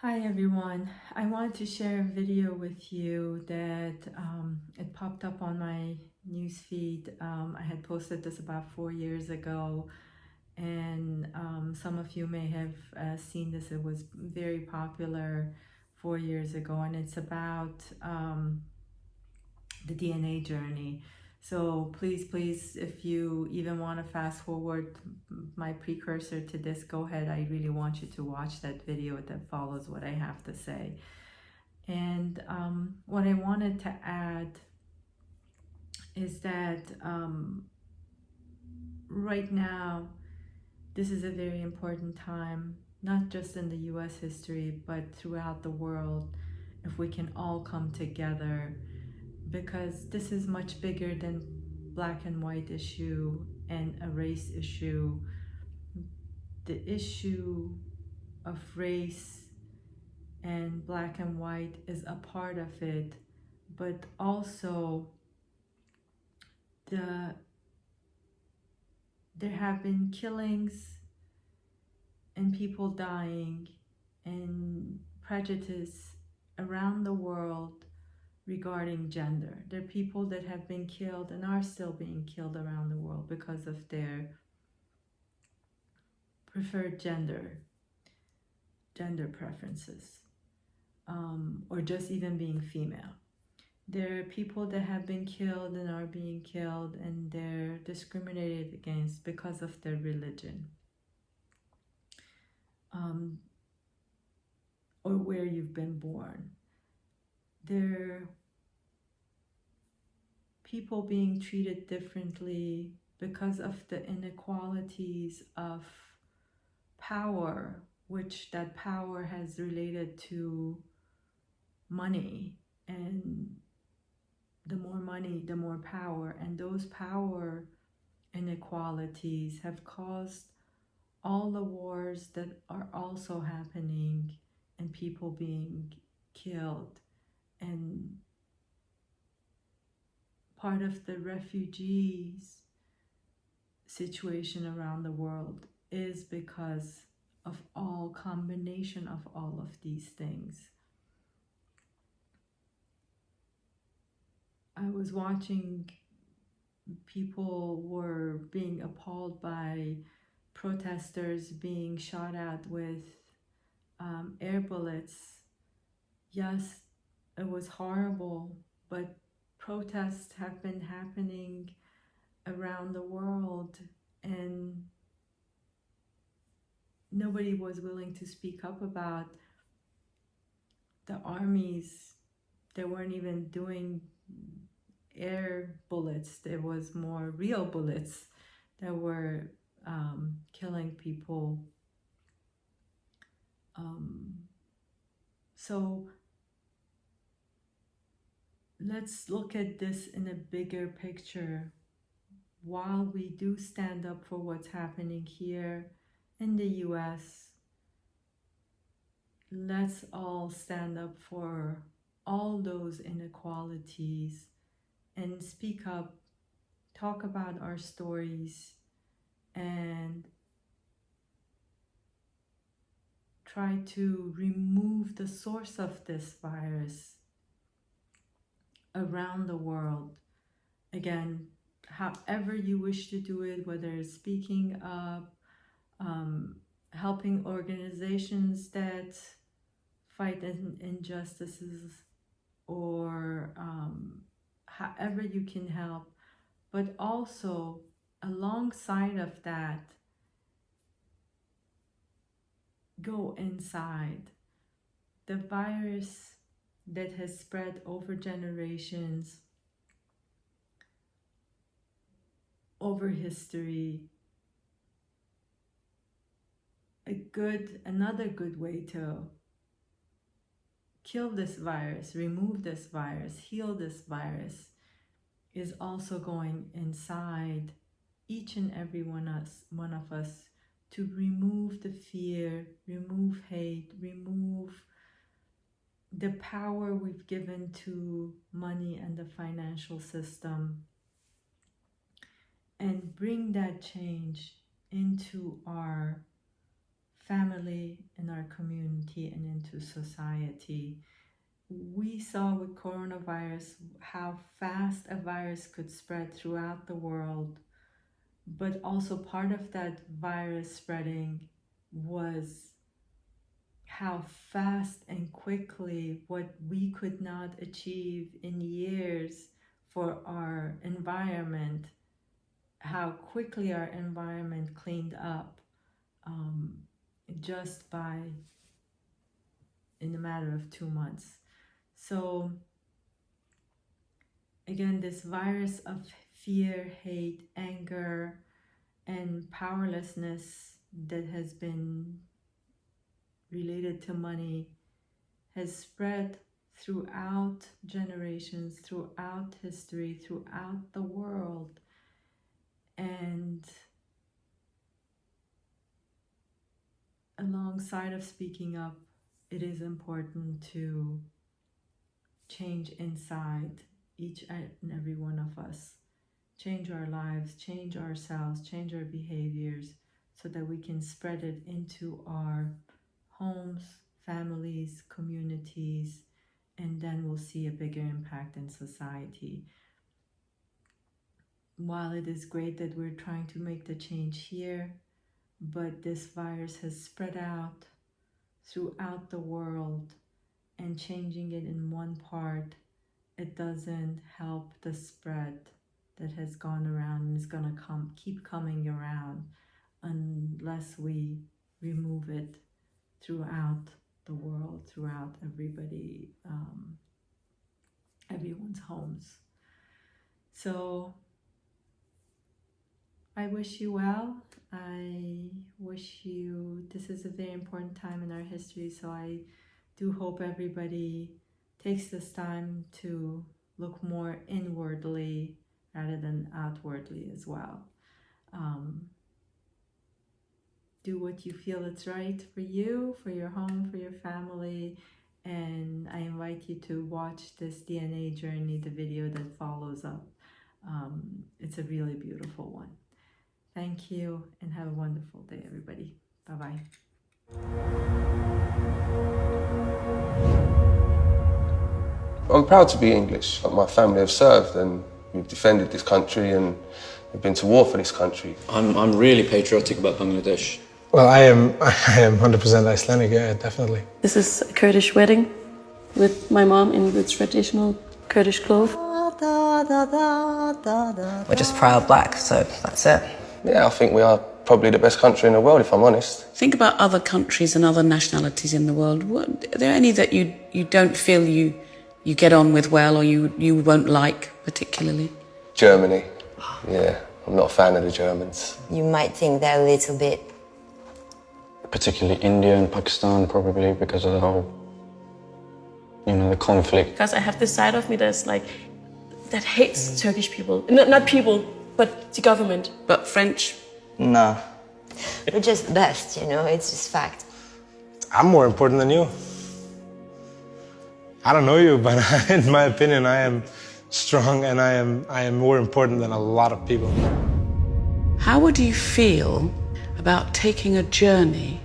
Hi everyone. I wanted to share a video with you that it popped up on my newsfeed. I had posted this about 4 years ago, and some of you may have seen this. It was very popular 4 years ago, and it's about the DNA journey. So please, if you even want to fast forward my precursor to this, go ahead. I really want you to watch that video that follows what I have to say. And what I wanted to add is that right now, this is a very important time, not just in the US history, but throughout the world, if we can all come together, because this is much bigger than black and white issue and a race issue. The issue of race and black and white is a part of it, but also there have been killings and people dying and prejudice around the world regarding gender. There are people that have been killed and are still being killed around the world because of their preferred gender preferences, or just even being female. There are people that have been killed and are being killed, and they're discriminated against because of their religion, or where you've been born. There are people being treated differently because of the inequalities of power, which that power has related to money, and the more money, the more power, and those power inequalities have caused all the wars that are also happening and people being killed. And part of the refugees situation around the world is because of all combination of all of these things. I was watching people were being appalled by protesters being shot at with air bullets. Yes, it was horrible, but protests have been happening around the world, and nobody was willing to speak up about the armies. They weren't even doing air bullets. There was more real bullets that were killing people. So let's look at this in a bigger picture. While we do stand up for what's happening here in the US, let's all stand up for all those inequalities and speak up, talk about our stories, and try to remove the source of this virus around the world. Again, however you wish to do it, whether it's speaking up, helping organizations that fight injustices, or however you can help, but also alongside of that, go inside. The virus that has spread over generations, over history, another good way to kill this virus, remove this virus, heal this virus, is also going inside each and every one of us to remove the fear, remove hate, remove the power we've given to money and the financial system, and bring that change into our family, in our community, and into society. We saw with coronavirus how fast a virus could spread throughout the world, but also part of that virus spreading was how fast and quickly what we could not achieve in years for our environment, how quickly our environment cleaned up just by in a matter of 2 months. So again, this virus of fear, hate, anger, and powerlessness that has been related to money has spread throughout generations, throughout history, throughout the world. And alongside of speaking up, it is important to change inside each and every one of us. Change our lives, change ourselves, change our behaviors so that we can spread it into our homes, families, communities, and then we'll see a bigger impact in society. While it is great that we're trying to make the change here, but this virus has spread out throughout the world, and changing it in one part, it doesn't help the spread that has gone around and is going to keep coming around unless we remove it throughout the world, throughout everyone's homes. So I wish you well. I wish you, this is a very important time in our history, so I do hope everybody takes this time to look more inwardly rather than outwardly as well. Do what you feel is right for you, for your home, for your family, and I invite you to watch this DNA journey, the video that follows up. It's a really beautiful one. Thank you, and have a wonderful day, everybody. Bye-bye. I'm proud to be English. My family have served and we've defended this country and we've been to war for this country. I'm really patriotic about Bangladesh. Well, I am 100% Icelandic, yeah, definitely. This is a Kurdish wedding with my mom in the traditional Kurdish clothes. We're just proud black, so that's it. Yeah, I think we are probably the best country in the world, if I'm honest. Think about other countries and other nationalities in the world. Are there any that you don't feel you get on with well or you won't like particularly? Germany. Yeah, I'm not a fan of the Germans. You might think they're a little bit... Particularly India and Pakistan, probably, because of the whole, the conflict. Because I have this side of me that's like, that hates Turkish people. Not people, but the government. But French? No. We're just the best, it's just fact. I'm more important than you. I don't know you, but in my opinion, I am strong and I am more important than a lot of people. How would you feel about taking a journey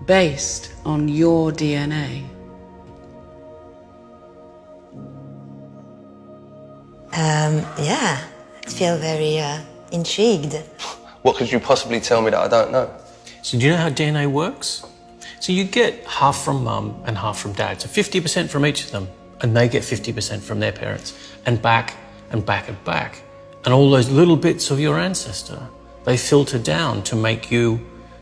based on your DNA? Yeah, I feel very intrigued. What could you possibly tell me that I don't know? So do you know how DNA works? So you get half from mum and half from dad, so 50% from each of them, and they get 50% from their parents, and back and back and back. And all those little bits of your ancestor, they filter down to make you,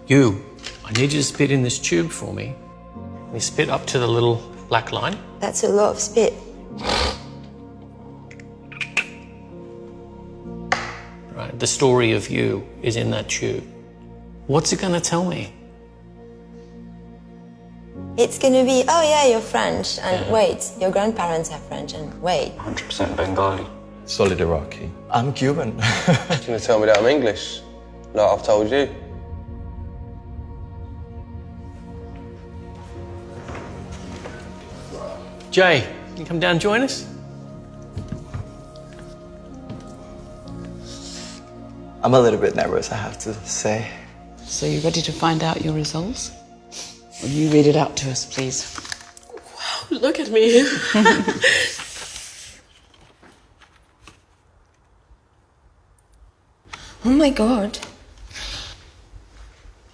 you. I need you to spit in this tube for me. You spit up to the little black line. That's a lot of spit. Right, the story of you is in that tube. What's it gonna tell me? It's gonna be, oh yeah, you're French, and wait, your grandparents are French, and wait. 100% Bengali. Solid Iraqi. I'm Cuban. You're gonna tell me that I'm English, like I've told you. Jay, can you come down and join us? I'm a little bit nervous, I have to say. So you ready to find out your results? Will you read it out to us, please? Look at me. Oh my god.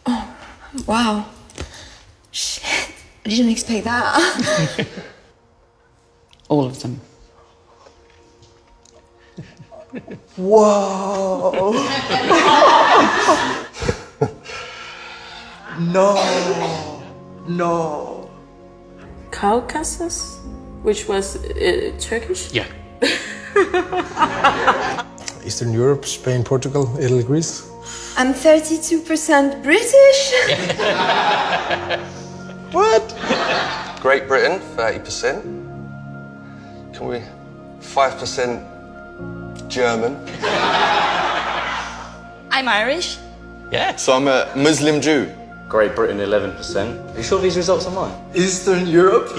Oh, wow. Shit. I didn't expect that. All of them. Whoa! No! No! Caucasus, which was Turkish. Yeah. Eastern Europe, Spain, Portugal, Italy, Greece. I'm 32% British. What? Great Britain, 30%. Can we 5% German? I'm Irish. Yeah. So I'm a Muslim Jew. Great Britain, 11%. Are you sure these results are mine? Eastern Europe?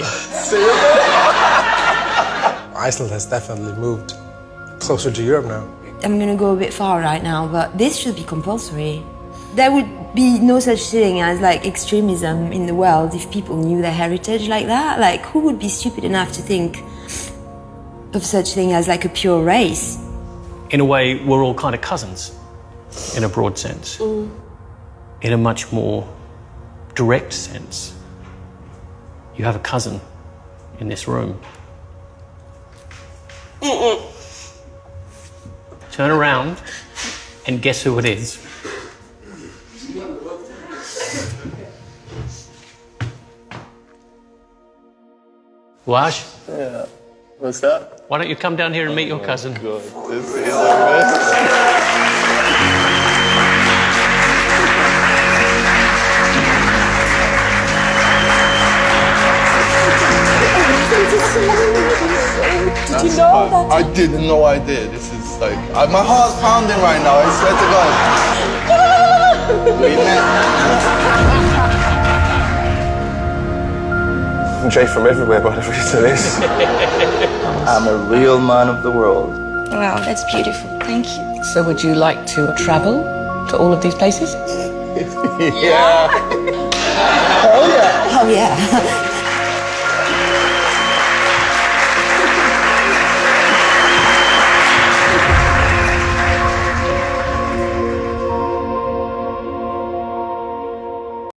Iceland has definitely moved closer to Europe now. I'm gonna go a bit far right now, but this should be compulsory. There would be no such thing as like extremism in the world if people knew their heritage like that. Like, who would be stupid enough to think of such thing as like a pure race? In a way, we're all kind of cousins, in a broad sense. In a much more direct sense, you have a cousin in this room. Turn around and guess who it is. Wash, Yeah. What's that? why don't you come down here and meet your cousin? God, this is a mess. Did you know that? I didn't know I did. This is like, my heart's pounding right now, I swear to God. We met. I'm Jay from everywhere by the reason of this. I'm a real man of the world. Wow, that's beautiful. Thank you. So would you like to travel to all of these places? Yeah. Oh yeah.